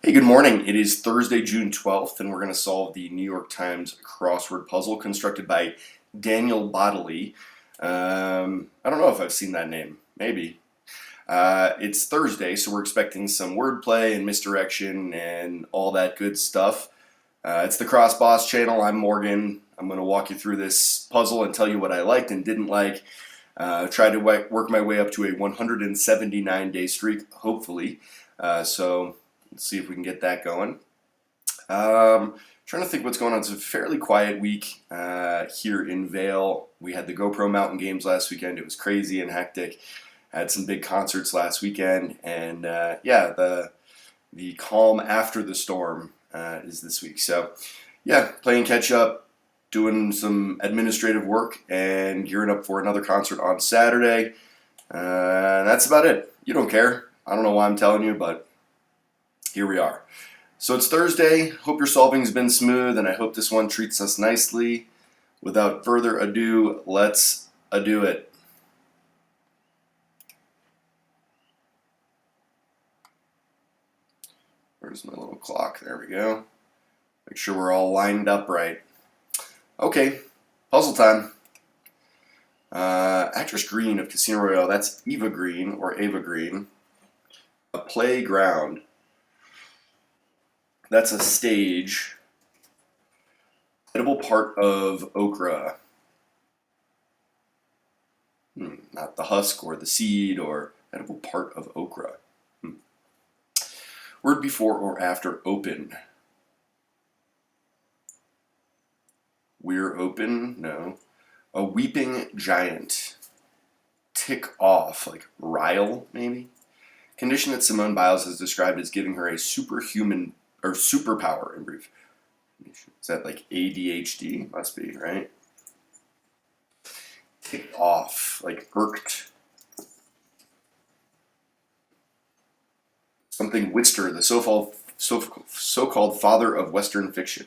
Hey, good morning. It is Thursday, June 12th, and we're going to solve the New York Times crossword puzzle constructed by Daniel Bodley. I don't know if I've seen that name. Maybe. It's Thursday, so we're expecting some wordplay and misdirection and all that good stuff. It's the Cross Boss channel. I'm Morgan. I'm going to walk you through this puzzle and tell you what I liked and didn't like. Tried to work my way up to a 179-day streak, hopefully. So let's see if we can get that going. Trying to think what's going on. It's a fairly quiet week here in Vail. We had the GoPro Mountain Games last weekend. It was crazy and hectic. Had some big concerts last weekend, and the calm after the storm is this week. So yeah, playing catch up, doing some administrative work, and gearing up for another concert on Saturday. That's about it. You don't care. I don't know why I'm telling you, but here we are. So it's Thursday. Hope your solving's been smooth, and I hope this one treats us nicely. Without further ado, let's ado it. Where's my little clock? There we go. Make sure we're all lined up right. Okay, puzzle time. Actress Green of Casino Royale, that's Eva Green or Ava Green. A playground. That's a stage. Edible part of okra. Not the husk or the seed, or edible part of okra. Word before or after open. We're open? No. A weeping giant. Tick off, like rile, maybe? Condition that Simone Biles has described as giving her a superhuman or superpower in brief. Is that like ADHD? Must be, right? Tick off, like irked. Something Wister, the so-called father of Western fiction.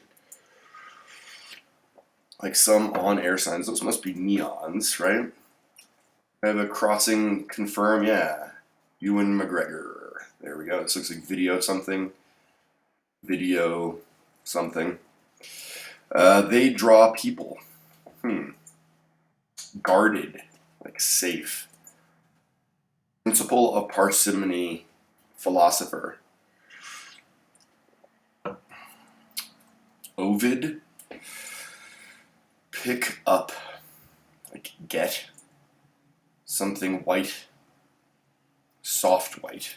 Like some on-air signs. Those must be neons, right? I have a crossing confirm, yeah. Ewan McGregor. There we go. This looks like video something. Video something. They draw people. Guarded, like safe. Principle of parsimony, philosopher. Ovid. Pick up, like get. Something white. Soft white.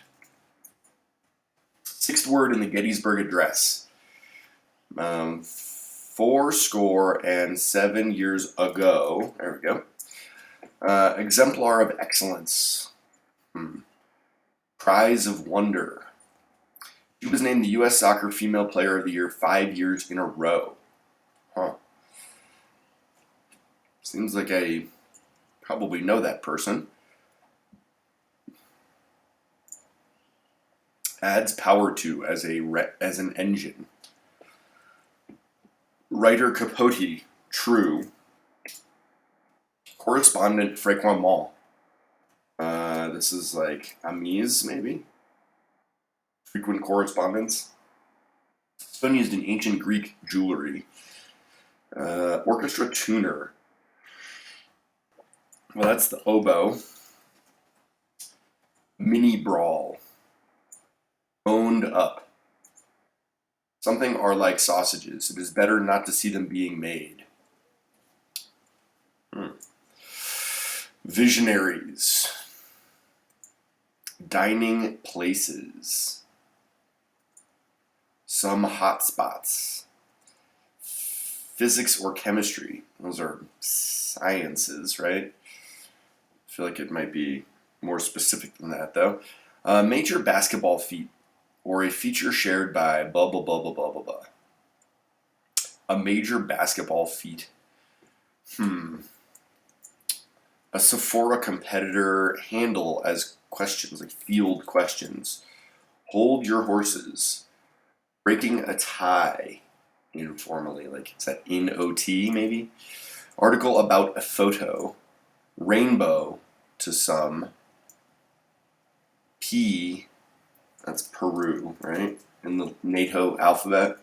Sixth word in the Gettysburg Address. 407 years ago. There we go. Exemplar of excellence. Prize of wonder. She was named the U.S. Soccer Female Player of the Year 5 years in a row. Seems like I probably know that person. Adds power to as an engine. Writer Capote, true. Correspondent fréquemment. This is like amise, maybe? Frequent correspondence. Stone used in ancient Greek jewelry. Orchestra tuner. Well, that's the oboe. Mini brawl. Boned up. Something are like sausages. It is better not to see them being made. Visionaries. Dining places. Some hot spots. Physics or chemistry. Those are sciences, right? I feel like it might be more specific than that, though. Major basketball feat, or a feature shared by blah, blah, blah, blah, blah, blah, blah. A major basketball feat. A Sephora competitor handle as questions, like field questions. Hold your horses. Breaking a tie, informally, like, is that in OT, maybe? Article about a photo. Rainbow, to some. P, that's Peru, right? in the NATO alphabet.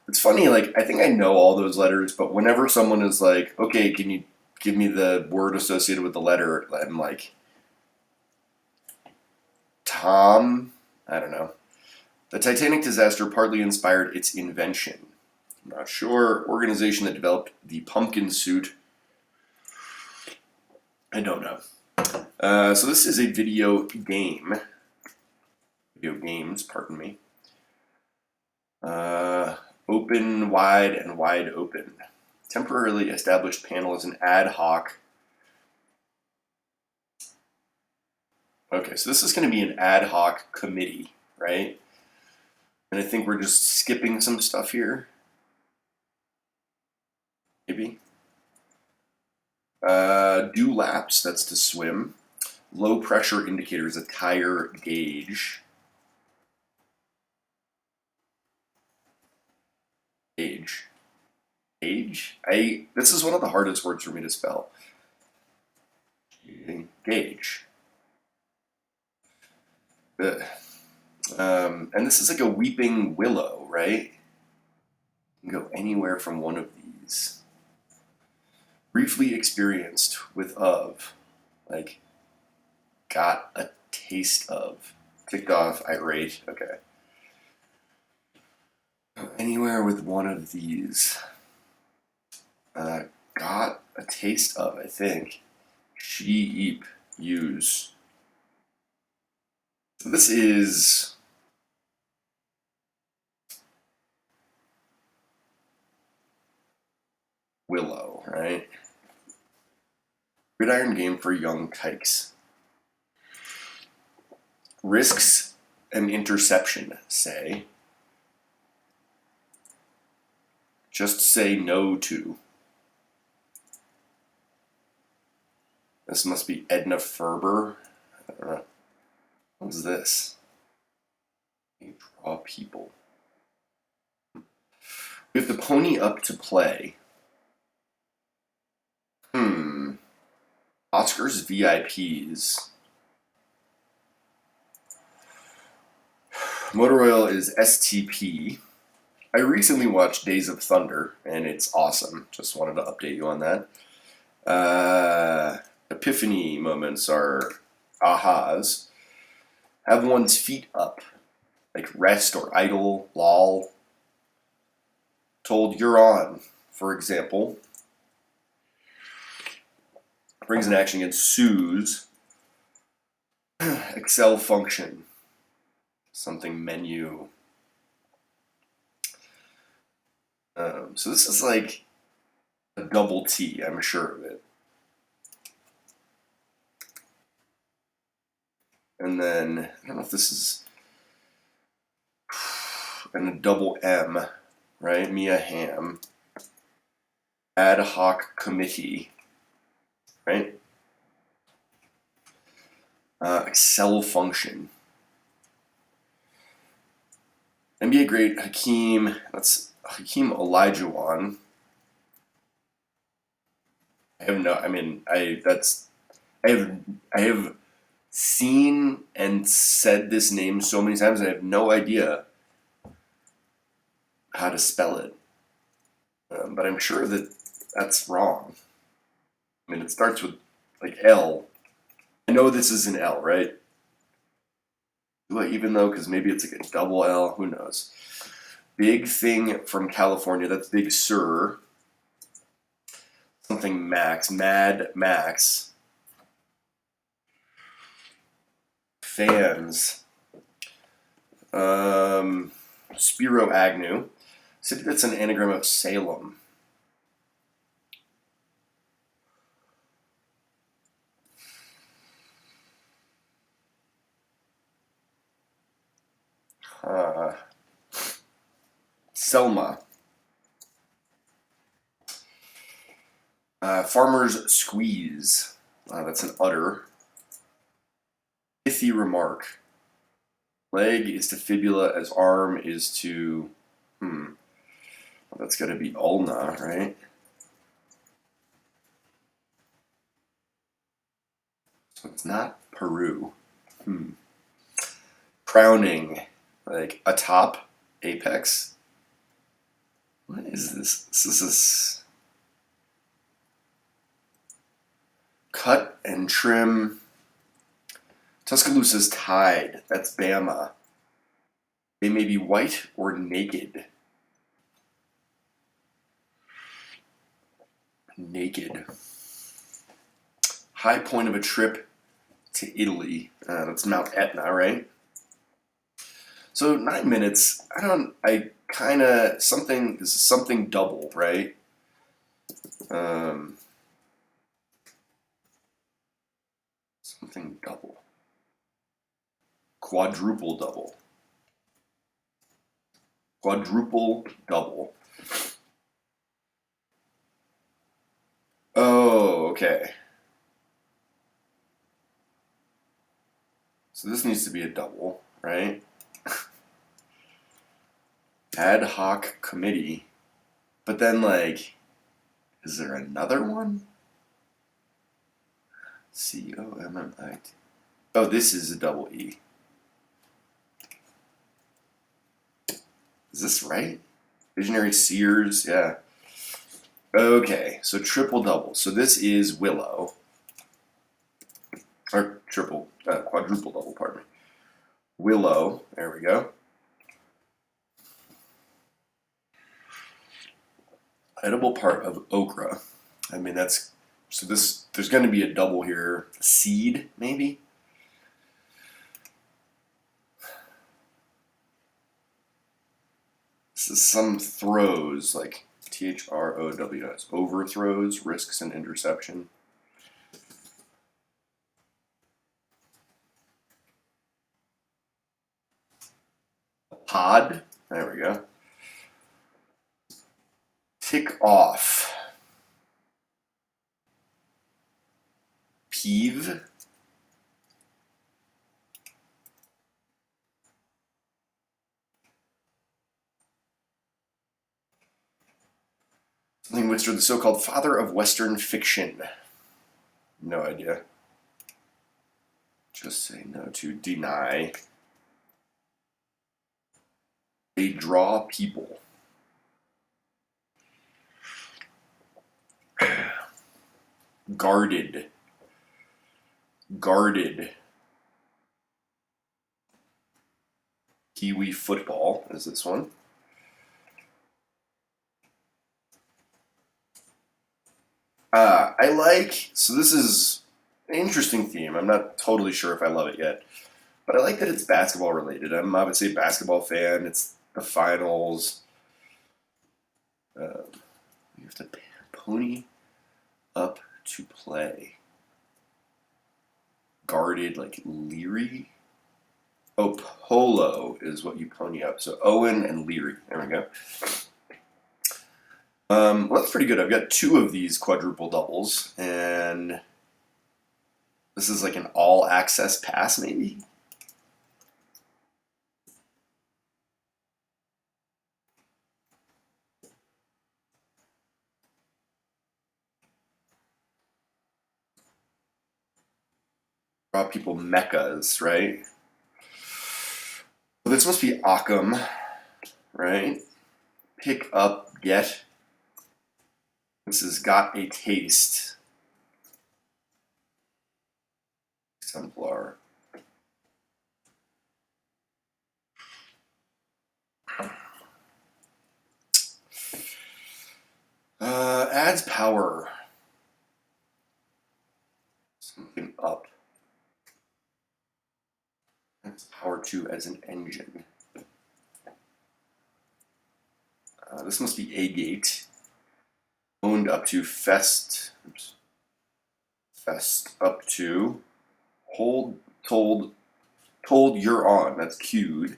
It's funny, like, I think I know all those letters, but whenever someone is like, okay, can you give me the word associated with the letter, I'm like, Tom? I don't know. The Titanic disaster partly inspired its invention. I'm not sure. Organization that developed the pumpkin suit. I don't know. So this is a video game. Video games, pardon me. Open, wide, and wide open. Temporarily established panel is an ad hoc. Okay, so this is going to be an ad hoc committee, right? And I think we're just skipping some stuff here. Maybe. Do laps, that's to swim. Low pressure indicator is a tire gauge. Gauge. Gauge? This is one of the hardest words for me to spell. Gauge. And this is like a weeping willow, right? You can go anywhere from one of these. Briefly experienced with of. Like, got a taste of. Ticked off, irate, okay. Anywhere with one of these. Got a taste of, I think. Sheep, use. So this is willow, right? Gridiron game for young kikes. Risks and interception, say. Just say no to. This must be Edna Ferber. I don't know. What's this? You draw people. We have the pony up to play. Oscars VIPs. Motor oil is STP. I recently watched Days of Thunder, and it's awesome. Just wanted to update you on that. Epiphany moments are ahas. Have one's feet up, like rest or idle, lol. Told you're on, for example. Brings an action against sues. Excel function. Something menu. So this is like a double T, I'm sure of it. And then, I don't know if this is, and a double M, right? Mia Hamm. Ad hoc committee, right? Excel function. NBA great Hakeem, that's Hakeem Olajuwon. I have seen and said this name so many times, and I have no idea how to spell it. But I'm sure that that's wrong. I mean, it starts with like L. I know this is an L, right? Do I even though? Because maybe it's like a double L. Who knows? Big thing from California. That's Big Sur. Something Max. Mad Max. Fans. Spiro Agnew. City that's an anagram of Salem. Selma. Farmer's squeeze. That's an udder. Pithy remark. Leg is to fibula as arm is to, well, that's got to be ulna, right? So it's not Peru. Crowning. Like atop, apex. What is this? This is cut and trim. Tuscaloosa's Tide. That's Bama. They may be white or naked. Naked. High point of a trip to Italy. That's Mount Etna, right? So 9 minutes. This is something double, right? Something double. Quadruple double. Quadruple double. Oh, okay. So this needs to be a double, right? Ad hoc committee. But then, like, is there another one? COMMIT. Oh, this is a double E. Is this right? Visionary Sears, yeah. Okay, so triple double. So this is Willow. Or quadruple double, pardon me. Willow, there we go. Edible part of okra. I mean, there's going to be a double here. Seed, maybe? This is some throws, like THROWS. Overthrows, risks, and interception. Pod, there we go. Tick off. Peeve. Something which are the so-called father of Western fiction. No idea. Just say no to deny. They draw people. Guarded. Guarded. Kiwi football is this one. So this is an interesting theme. I'm not totally sure if I love it yet, but I like that it's basketball related. I'm obviously a basketball fan. It's the finals. You have to pony up to play. Guarded, like Leary. Oh, polo is what you pony up. So Owen and Leary. There we go. Well, that's pretty good. I've got 2 of these quadruple doubles, and this is like an all-access pass, maybe? Draw people mechas, right? Well, this must be Occam, right? Pick up, get. This has got a taste. Exemplar. Adds power. Something up. Adds power to as an engine. This must be Agate. Owned up to Fest. Oops. Fest up to. Hold, told you're on. That's cued.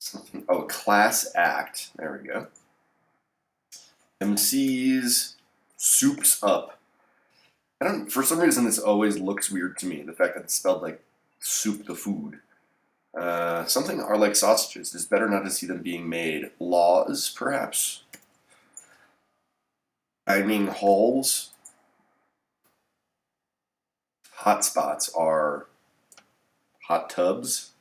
Something. Oh, class act. There we go. MCs. Soups up. For some reason, this always looks weird to me. The fact that it's spelled like soup the food. Something are like sausages. It's better not to see them being made. Laws, perhaps. Dining halls. Hotspots are Hot tubs.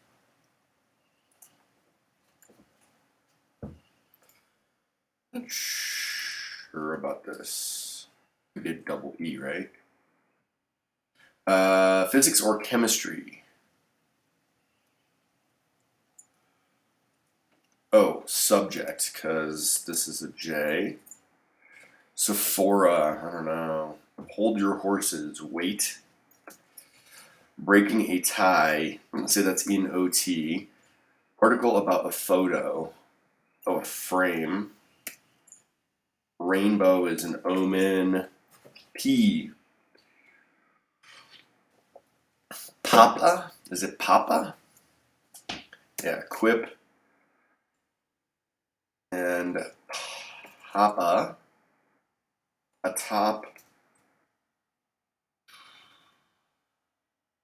Not sure about this. We did double E, right? Physics or chemistry? Oh, subject, because this is a J. Sephora, I don't know. Hold your horses, wait. Breaking a tie, I'm going to say that's in OT. Article about a photo. Oh, a frame. Rainbow is an omen. P. Papa? Is it Papa? Yeah, quip. And Papa. Atop.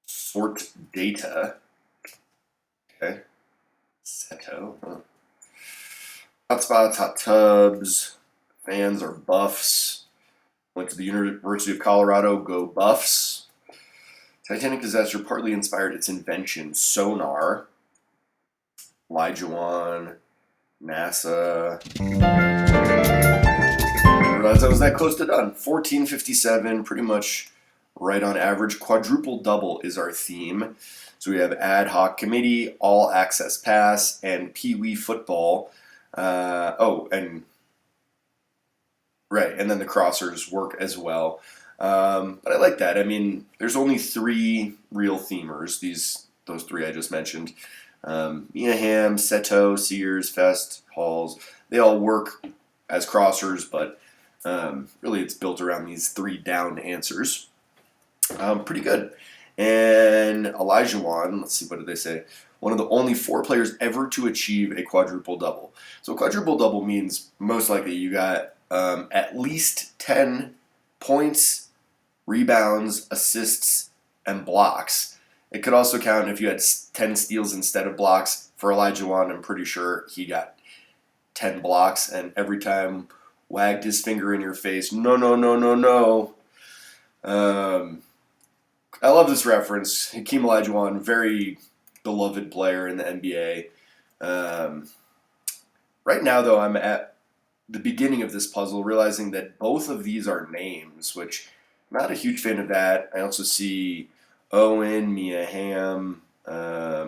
Sort data. Okay. Seto. Huh. Hotspots, hot tubs. Fans are buffs. Went to the University of Colorado. Go Buffs. Titanic disaster partly inspired its invention. Sonar. Lijuan. NASA. I didn't realize I was that close to done. 1457, pretty much right on average. Quadruple double is our theme. So we have ad hoc committee, all access pass, and pee-wee football. And then the crossers work as well. But I like that. I mean, there's only 3 real themers. Those 3 I just mentioned. Mia Hamm, Seto, Sears, Fest, Halls. They all work as crossers, but really it's built around these 3 down answers. Pretty good. And Elijah, let's see, what did they say? One of the only 4 players ever to achieve a quadruple double. So quadruple double means most likely you got at least 10 points, rebounds, assists, and blocks. It could also count if you had 10 steals instead of blocks. For Elijah, I'm pretty sure he got 10 blocks, and every time wagged his finger in your face, no, no, no, no, no. I love this reference. Hakeem Olajuwon, very beloved player in the NBA. Right now, though, I'm at the beginning of this puzzle, realizing that both of these are names, which I'm not a huge fan of that. I also see Owen, Mia Hamm. I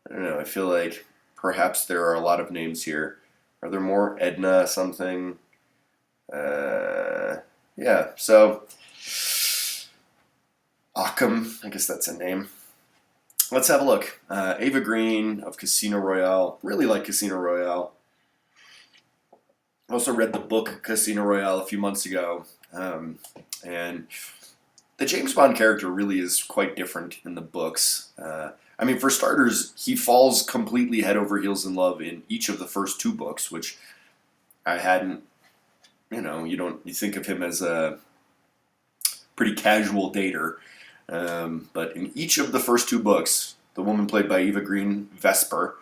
don't know. I feel like perhaps there are a lot of names here. Are there more? Edna something? Yeah, so Occam, I guess that's a name. Let's have a look. Ava Green of Casino Royale. Really like Casino Royale. I also read the book Casino Royale a few months ago. And the James Bond character really is quite different in the books. I mean, for starters, he falls completely head over heels in love in each of the first 2 books, which I hadn't, you think of him as a pretty casual dater. But in each of the first 2 books, the woman played by Eva Green, Vesper,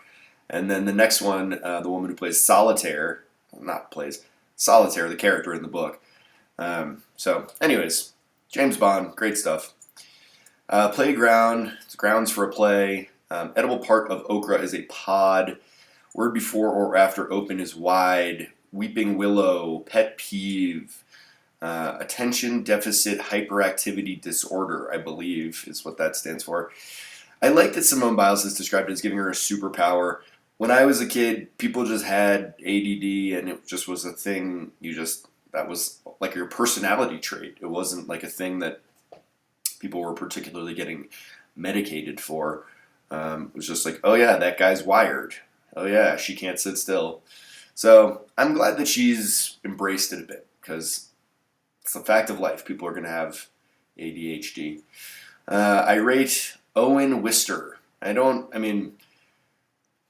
and then the next one, the woman who plays Solitaire, the character in the book. So, anyways, James Bond, great stuff. Playground, it's grounds for a play. Edible part of okra is a pod. Word before or after open is wide. Weeping willow, pet peeve. Attention deficit hyperactivity disorder, I believe, is what that stands for. I like that Simone Biles has described it as giving her a superpower. When I was a kid, people just had ADD, and it just was a thing. That was like your personality trait. It wasn't like a thing that people were particularly getting medicated for. It was just like, oh yeah, that guy's wired. Oh yeah, she can't sit still. So I'm glad that she's embraced it a bit, because it's the fact of life. People are going to have ADHD. I rate Owen Wister.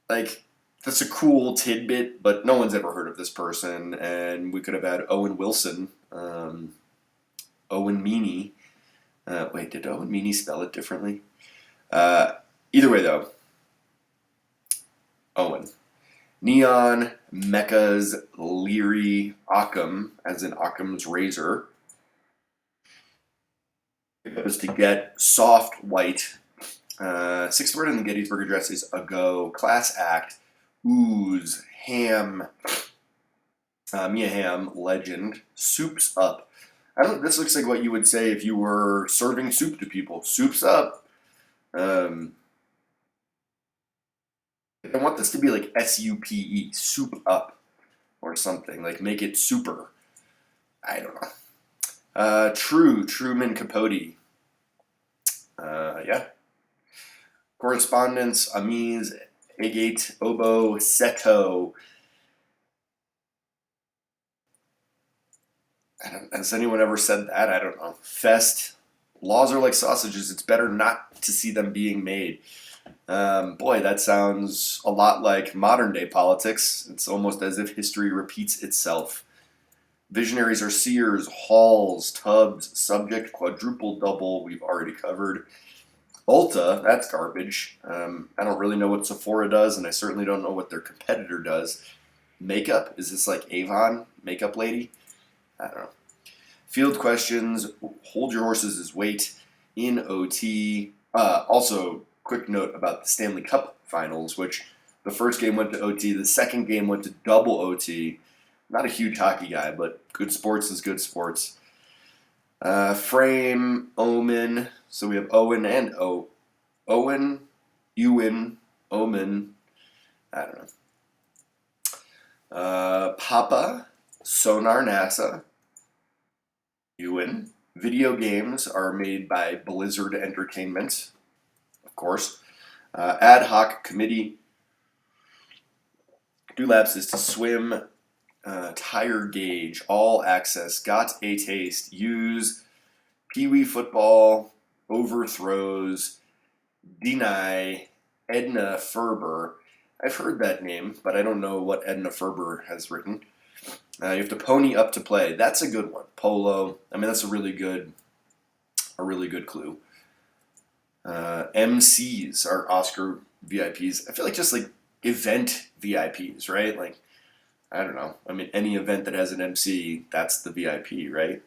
That's a cool tidbit, but no one's ever heard of this person. And we could have had Owen Wilson, Owen Meany. Wait, did Owen Meany spell it differently? Either way, though, Owen. Neon, Mechas, Leary, Occam, as in Occam's razor. It was to get soft white Sixth word in the Gettysburg Address is ago. Class act. Ooze. Ham. Mia Hamm, legend. Soup's up. I don't. This looks like what you would say if you were serving soup to people. Soup's up. Um, I want this to be like SUPE, soup up, or something. Like make it super. I don't know. Truman Capote. Yeah. Correspondence, Amiz, Agate, Obo, Seto. Has anyone ever said that? I don't know. Fest. Laws are like sausages. It's better not to see them being made. Boy, that sounds a lot like modern day politics. It's almost as if history repeats itself. Visionaries are seers, halls, tubs, subject, quadruple, double, we've already covered. Ulta, that's garbage. I don't really know what Sephora does, and I certainly don't know what their competitor does. Makeup, is this like Avon, makeup lady? I don't know. Field questions, hold your horses' weight in OT. Also, quick note about the Stanley Cup finals, which the first game went to OT, the second game went to double OT. Not a huge hockey guy, but good sports is good sports. Frame, Omen. So we have Owen and Owen, Ewan, Omen. I don't know. Papa, Sonar NASA, Ewan. Video games are made by Blizzard Entertainment, of course. Ad hoc committee. Dulaps is to swim. Tire gauge, all access, got a taste, use, Pee-wee football, overthrows, deny, Edna Ferber. I've heard that name, but I don't know what Edna Ferber has written. You have to pony up to play. That's a good one. Polo. I mean, that's a really good clue. MCs are Oscar VIPs. I feel like just like event VIPs, right? Like, I don't know. I mean, any event that has an MC, that's the VIP, right?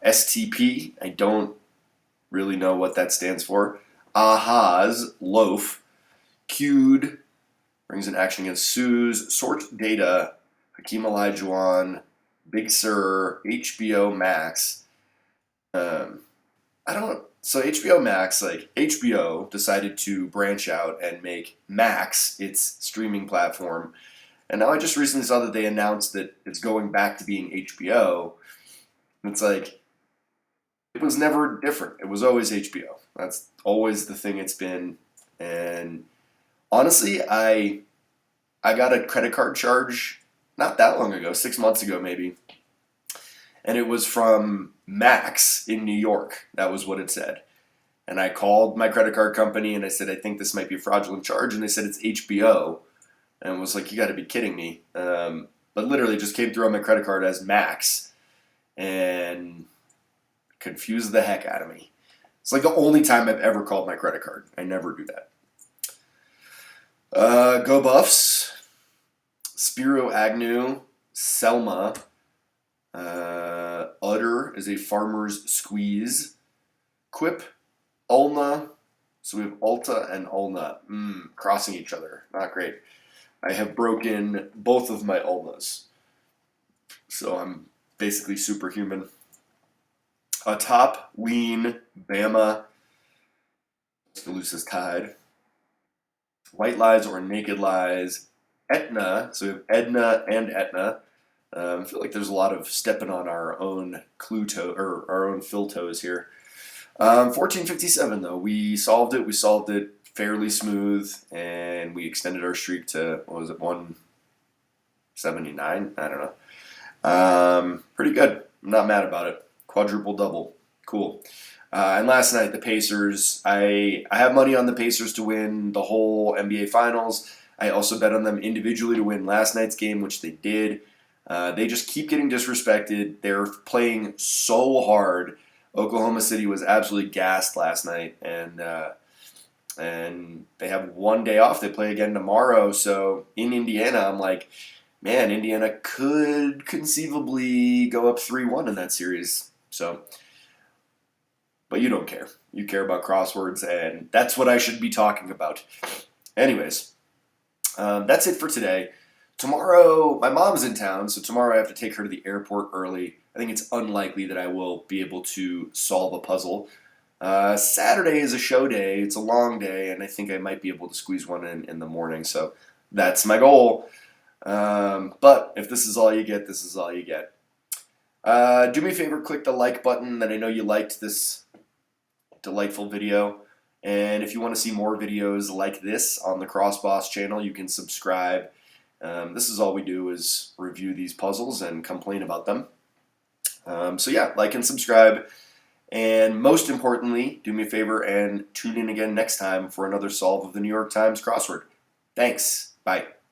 STP, I don't really know what that stands for. Ahas, loaf. Queued, brings an action against Suze. Sort data, Hakeem Olajuwon. Big Sur, HBO Max. I don't. So HBO Max, like HBO, decided to branch out and make Max its streaming platform, and now I just recently saw that they announced that it's going back to being HBO. It's like it was never different. It was always HBO. That's always the thing it's been. And honestly, I got a credit card charge not that long ago, 6 months ago maybe, and it was from Max in New York. That was what it said. And I called my credit card company and I said, I think this might be a fraudulent charge. And they said it's HBO. And I was like, you got to be kidding me. But literally just came through on my credit card as Max and confused the heck out of me. It's like the only time I've ever called my credit card. I never do that. Go Buffs. Spiro Agnew. Selma. Udder is a farmer's squeeze. Quip. Ulna. So we have Ulta and Ulna crossing each other. Not great. I have broken both of my ulnas. So I'm basically superhuman. Atop, Lean, Bama, Tuscaloosa's Tide. White Lies or Naked Lies. Etna. So we have Edna and Etna. I feel like there's a lot of stepping on our own clue toe or our own fill toes here. 1457 though, we solved it. We solved it fairly smooth, and we extended our streak to what was it, 179? I don't know. Pretty good. I'm not mad about it. Quadruple double, cool. And last night the Pacers. I have money on the Pacers to win the whole NBA Finals. I also bet on them individually to win last night's game, which they did. They just keep getting disrespected. They're playing so hard. Oklahoma City was absolutely gassed last night, and they have one day off. They play again tomorrow. So in Indiana, I'm like, man, Indiana could conceivably go up 3-1 in that series. So, but you don't care. You care about crosswords, and that's what I should be talking about. Anyways, that's it for today. Tomorrow, my mom's in town, so tomorrow I have to take her to the airport early. I think it's unlikely that I will be able to solve a puzzle. Saturday is a show day. It's a long day, and I think I might be able to squeeze one in the morning, so that's my goal. But if this is all you get, this is all you get. Do me a favor, click the like button that I know you liked this delightful video. And if you want to see more videos like this on the CrossBoss channel, you can subscribe. This is all we do is review these puzzles and complain about them. So yeah, like and subscribe. And most importantly, do me a favor and tune in again next time for another solve of the New York Times crossword. Thanks. Bye.